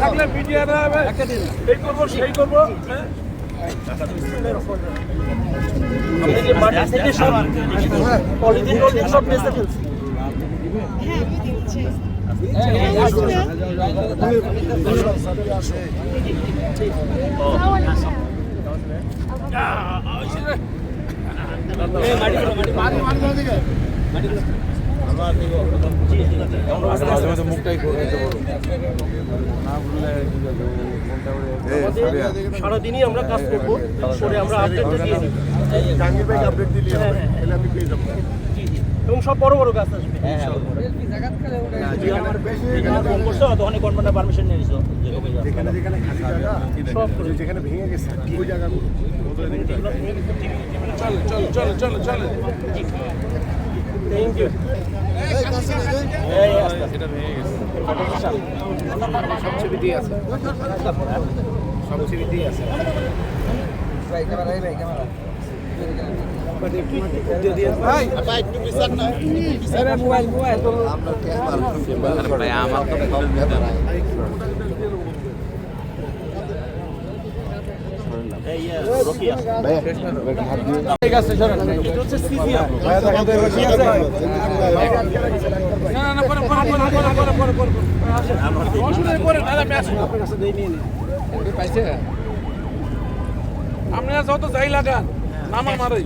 থাকলে মিডিয়া না হবে এই করবো সেই করবো। সারাদিনই আমরা কাজ করবো, করে আমরা আপডেটটা দিয়ে দিই, আপডেট দিলে আমি পেয়ে যাবো এবং সব বড় বড় গাছ আসবে। পারমিশন নিয়ে নিছো যেখানে ভেঙে গেছে ওই জায়গাগুলো। চলো চলো চলো চলো চলো। Thank you. সব ছবি দিয়ে আছে, সব ছবি দিয়ে আছে। আপনি যত যাই লাগান নামা মারাই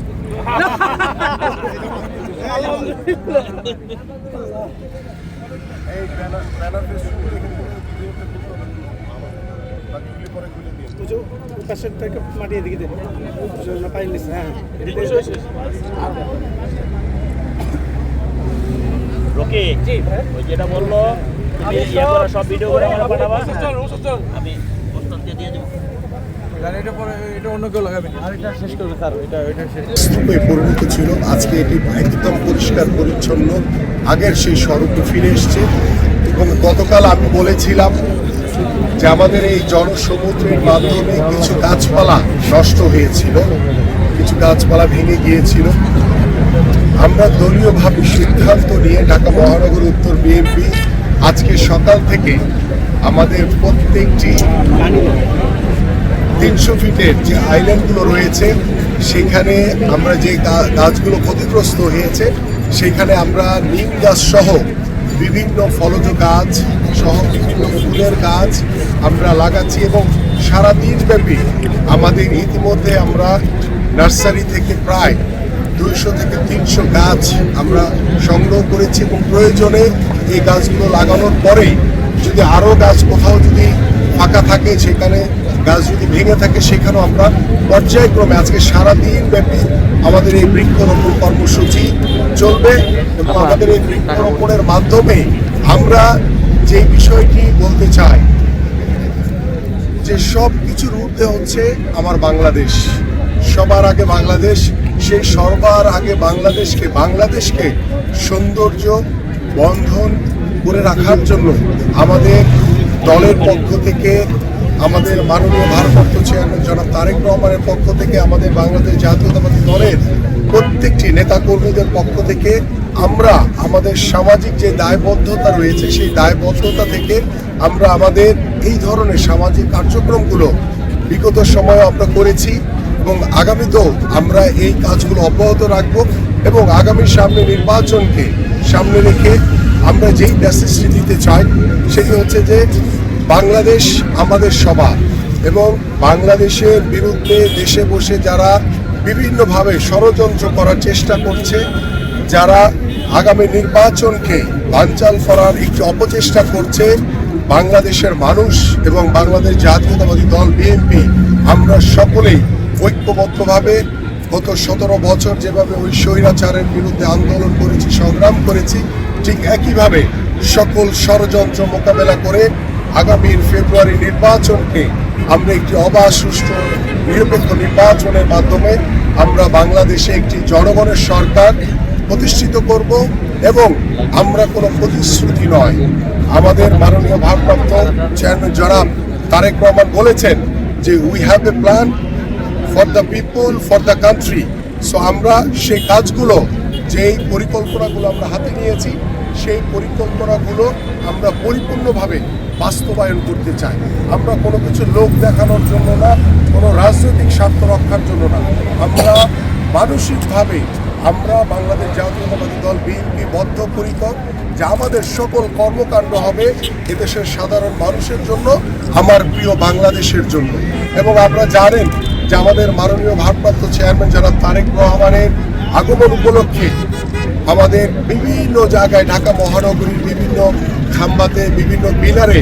মাটি এদিকে দেন পাইনি। হ্যাঁ রকি ওই যেটা বললো সব ভিডিও করে আমরা পাঠাবো, আমি দিয়ে দেবো। স্তূপে পরিণত ছিল, আজকে এটি একদম পরিষ্কার পরিচ্ছন্ন, আগের সেই স্বরূপে ফিরে এসছে। এবং গতকাল আমি বলেছিলাম যে আমাদের এই জনসমুদ্রের মাধ্যমে কিছু গাছপালা নষ্ট হয়েছিল, কিছু গাছপালা ভেঙে গিয়েছিল। আমরা দলীয়ভাবে সিদ্ধান্ত নিয়ে ঢাকা মহানগর উত্তর বিএনপি আজকে সকাল থেকে আমাদের প্রত্যেকটি 300 ফিটের যে আইল্যান্ডগুলো রয়েছে সেখানে আমরা যে গাছগুলো ক্ষতিগ্রস্ত হয়েছে সেখানে আমরা নিম গাছ সহ বিভিন্ন ফলজ গাছ সহ বিভিন্ন ফুলের গাছ আমরা লাগাচ্ছি। এবং সারাদিন ব্যাপী আমাদের ইতিমধ্যে আমরা নার্সারি থেকে প্রায় 200 থেকে 300 গাছ আমরা সংগ্রহ করেছি এবং প্রয়োজনে এই গাছগুলো লাগানোর পরেই যদি আরও গাছ কোথাও যদি ফাঁকা থাকে, সেখানে গাছ যদি ভেঙে থাকে, সেখানেও আমরা পর্যায়ক্রমে আজকে সারাদিন ব্যাপী আমাদের এই বৃক্ষরোপণ কর্মসূচি চলবে। এবং আমাদের এই বৃক্ষরোপণের মাধ্যমে আমরা যে বিষয়টি বলতে চাই যে সব কিছুর ঊর্ধ্বে হচ্ছে আমার বাংলাদেশ, সবার আগে বাংলাদেশ। সেই সবার আগে বাংলাদেশকে সৌন্দর্য বন্ধন করে রাখার জন্য আমাদের দলের পক্ষ থেকে, আমাদের মাননীয় ভারপ্রাপ্ত চেয়ারম্যান জনাব তারেক রহমানের পক্ষ থেকে, আমাদের বাংলাদেশ জাতীয়তাবাদী দলের প্রত্যেকটি নেতাকর্মীদের পক্ষ থেকে আমরা আমাদের সামাজিক যে দায়বদ্ধতা রয়েছে সেই দায়বদ্ধতা থেকে আমরা আমাদের এই ধরনের সামাজিক কার্যক্রমগুলো বিগত সময়ে আমরা করেছি এবং আগামীতেও আমরা এই কাজগুলো অব্যাহত রাখব। এবং আগামী সামনে নির্বাচনকে সামনে রেখে আমরা যেই মেসেজটি দিতে চাই সেটি হচ্ছে যে বাংলাদেশ আমাদের সবার, এবং বাংলাদেশের বিরুদ্ধে দেশে বসে যারা বিভিন্নভাবে ষড়যন্ত্র করার চেষ্টা করছে, যারা আগামী নির্বাচনকে বানচাল করার একটি অপচেষ্টা করছে, বাংলাদেশের মানুষ এবং বাংলাদেশ জাতীয়তাবাদী দল বিএনপি আমরা সকলেই ঐক্যবদ্ধভাবে গত 17 বছর যেভাবে ওই স্বৈরাচারের বিরুদ্ধে আন্দোলন করেছি, সংগ্রাম করেছি, ঠিক একইভাবে সকল ষড়যন্ত্র মোকাবেলা করে আগামীর ফেব্রুয়ারি নির্বাচনকে আমরা একটি অবাধ সুষ্ঠু নিরপেক্ষ নির্বাচনের মাধ্যমে আমরা বাংলাদেশে একটি জনগণের সরকার প্রতিষ্ঠিত করব। এবং আমরা কোনো প্রতিশ্রুতি নয়, আমাদের মাননীয় ভারপ্রাপ্ত চেয়ারম্যান জনাব তারেক রহমান বলেছেন যে we have a plan for the people, for the country. So আমরা সেই কাজগুলো, যেই পরিকল্পনাগুলো আমরা হাতে নিয়েছি সেই পরিকল্পনাগুলো আমরা পরিপূর্ণভাবে বাস্তবায়ন করতে চাই। আমরা কোনো কিছু লোক দেখানোর জন্য না, কোনো রাজনৈতিক স্বার্থ রক্ষার জন্য না, আমরা মানসিকভাবে আমরা বাংলাদেশ জাতীয়তাবাদী দল বিএনপি বদ্ধপরিকর যে আমাদের সকল কর্মকাণ্ড হবে এদেশের সাধারণ মানুষের জন্য, আমার প্রিয় বাংলাদেশের জন্য। এবং আপনারা জানেন যে আমাদের মাননীয় ভারপ্রাপ্ত চেয়ারম্যান জনাব তারেক রহমানের আগমন উপলক্ষে আমাদের বিভিন্ন জায়গায় ঢাকা মহানগরীর বিভিন্ন খাম্বাতে বিভিন্ন পিলারে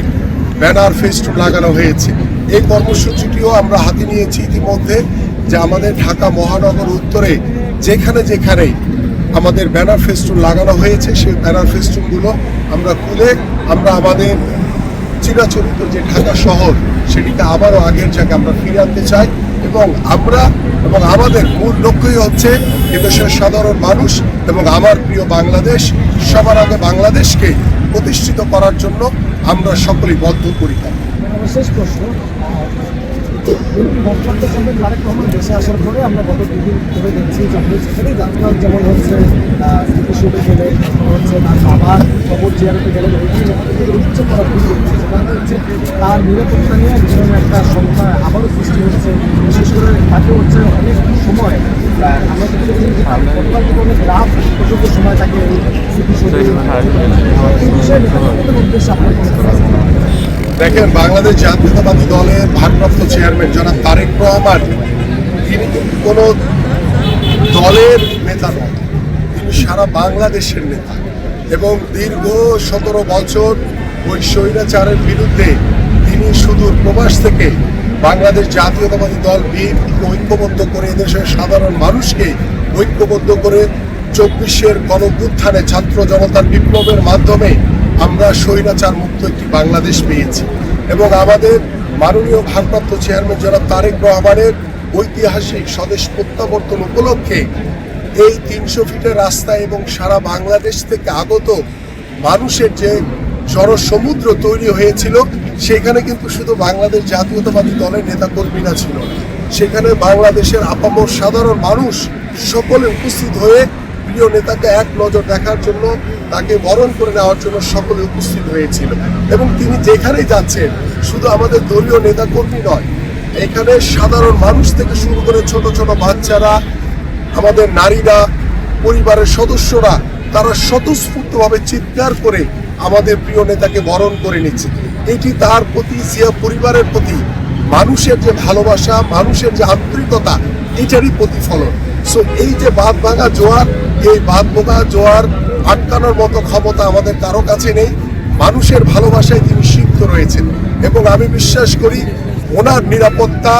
ব্যানার ফেস্টুন লাগানো হয়েছে। এই কর্মসূচিটিও আমরা হাতে নিয়েছি ইতিমধ্যে, যে আমাদের ঢাকা মহানগর উত্তরে যেখানে যেখানে আমাদের ব্যানার ফেস্টুন লাগানো হয়েছে সেই ব্যানার ফেস্টুনগুলো আমরা খুলে আমরা আমাদের চিরাচরিত যে ঢাকা শহর সেটিকে আবারও আগের জায়গায় আমরা ফিরে আনতে চাই। এবং আমরা এবং আমাদের মূল লক্ষ্যই হচ্ছে এদেশের সাধারণ মানুষ এবং আমার প্রিয় বাংলাদেশ, সবার আগে বাংলাদেশকে প্রতিষ্ঠিত করার জন্য আমরা সকলেই বদ্ধপরিকর। শেষ প্রশ্ন, বর্তমানে সামনে তারেক রহমান দেশে আসার পরে আমরা গত দুদিন ধরে দেখছি সেখানেই যাত্রা যেমন হচ্ছে শুরু গেলে হচ্ছে তার বাবার খবর জিয়ারতে গেলে উচ্চ করা শুরু হচ্ছে, সেখানে হচ্ছে তার নিরাপত্তা নিয়ে এক ধরনের একটা সংখ্যা আবারও সৃষ্টি হচ্ছে। বিশেষ করে তাকে হচ্ছে অনেক সময় আমরা কিন্তু অনেক রাত পর্যন্ত সময় থাকে এই বিষয়ে উদ্দেশ্যে আপনার দেখেন, বাংলাদেশ জাতীয়তাবাদী দলের ভারপ্রাপ্ত চেয়ারম্যান জনাব তারেক রহমান তিনি কিন্তু কোনো দলের নেতা নন, তিনি সারা বাংলাদেশের নেতা। এবং দীর্ঘ 17 বছর ওই স্বৈরাচারের বিরুদ্ধে তিনি সুদূর প্রবাস থেকে বাংলাদেশ জাতীয়তাবাদী দল বিএনপিকে ঐক্যবদ্ধ করে এদেশের সাধারণ মানুষকে ঐক্যবদ্ধ করে 24-এর গণঅভ্যুত্থানে ছাত্র জনতার বিপ্লবের মাধ্যমে আমরা স্বৈরাচার মুক্ত একটি বাংলাদেশ পেয়েছি। এবং আমাদের মাননীয় ভারপ্রাপ্ত চেয়ারম্যান জনাব তারেক রহমানের ঐতিহাসিক স্বদেশ প্রত্যাবর্তন উপলক্ষে এই 300 ফিটের রাস্তা এবং সারা বাংলাদেশ থেকে আগত মানুষের যে জনসমুদ্র তৈরি হয়েছিল, সেখানে কিন্তু শুধু বাংলাদেশ জাতীয়তাবাদী দলের নেতাকর্মীরা ছিল না, সেখানে বাংলাদেশের আপামর সাধারণ মানুষ সকলে উপস্থিত হয়ে প্রিয় নেতাকে এক নজর দেখার জন্য, তাকে বরণ করে নেওয়ার জন্য সকলে উপস্থিত হয়েছিল। এবং তিনি যেখানেই যাচ্ছেন শুধু আমাদের দলীয় নেতাকর্মী নয়, এখানে সাধারণ মানুষ থেকে শুরু করে ছোট ছোট বাচ্চারা, আমাদের নারীরা, পরিবারের সদস্যরা, তারা স্বতঃস্ফূর্তভাবে চিৎকার করে আমাদের প্রিয় নেতাকে বরণ করে নিচ্ছে। এটি তার প্রতি, জিয়া পরিবারের প্রতি মানুষের যে ভালোবাসা, মানুষের যে আন্তরিকতা, এটারই প্রতিফলন। সো এই যে বাঁধ ভাঙা জোয়ার, এই বাঁধ ভাঙা জোয়ার আটকানোর মতো ক্ষমতা আমাদের কারো কাছে নেই। মানুষের ভালোবাসায় তিনি সিদ্ধ রয়েছেন এবং আমি বিশ্বাস করি ওনার নিরাপত্তা,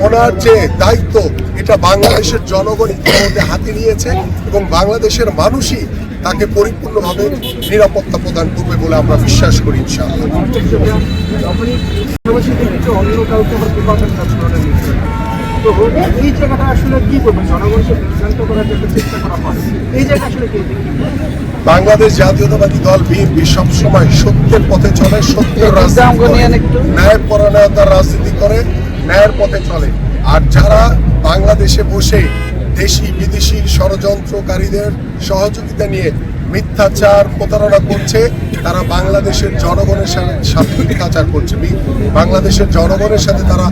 ওনার যে দায়িত্ব, এটা বাংলাদেশের জনগণ ইতিমধ্যে হাতে নিয়েছে এবং বাংলাদেশের মানুষই তাকে পরিপূর্ণভাবে নিরাপত্তা প্রদান করবে বলে আমরা বিশ্বাস করি ইনশাআল্লাহ। তো এই জায়গাটা আসলে কি করবেন, জনগণকে বিভ্রান্ত করার যে চেষ্টা করা হয়, এই জায়গা আসলে কি? বাংলাদেশ জাতীয়তাবাদী দল বিএনপি সবসময় সত্যের পথে চলে, সত্যের রাজনীতি করে, ন্যায়পরায়ণতার রাজনীতি করে, ন্যায়ের পথে চলে। আর যারা বাংলাদেশে বসে দেশি বিদেশি ষড়যন্ত্রকারীদের সহযোগিতা নিয়ে মিথ্যাচার, প্রতারণা করছে, তারা বাংলাদেশের জনগণের সাথে মিথ্যাচার করছে, বাংলাদেশের জনগণের সাথে তারা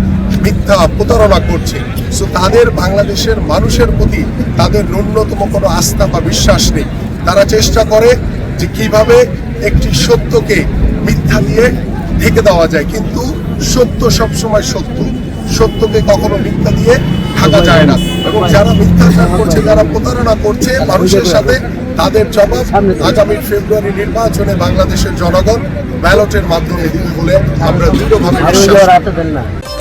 মিথ্যা প্রতারণা করছে। সো তাদের বাংলাদেশের মানুষের প্রতি তাদের ন্যূনতম কোনো আস্থা বা বিশ্বাস নেই। তারা চেষ্টা করে যে কিভাবে একটি সত্যকে মিথ্যা দিয়ে ঢেকে দেওয়া যায়, কিন্তু সত্য সবসময় সত্য, সত্যকে কখনো মিথ্যা দিয়ে ঢাকা যায় না। এবং যারা মিথ্যাচার করছে, যারা প্রতারণা করছে মানুষের সাথে, তাদের জবাব আগামী ফেব্রুয়ারি নির্বাচনে বাংলাদেশের জনগণ ব্যালটের মাধ্যমে দিবে বলে আমরা দৃঢ়ভাবে বিশ্বাস করি।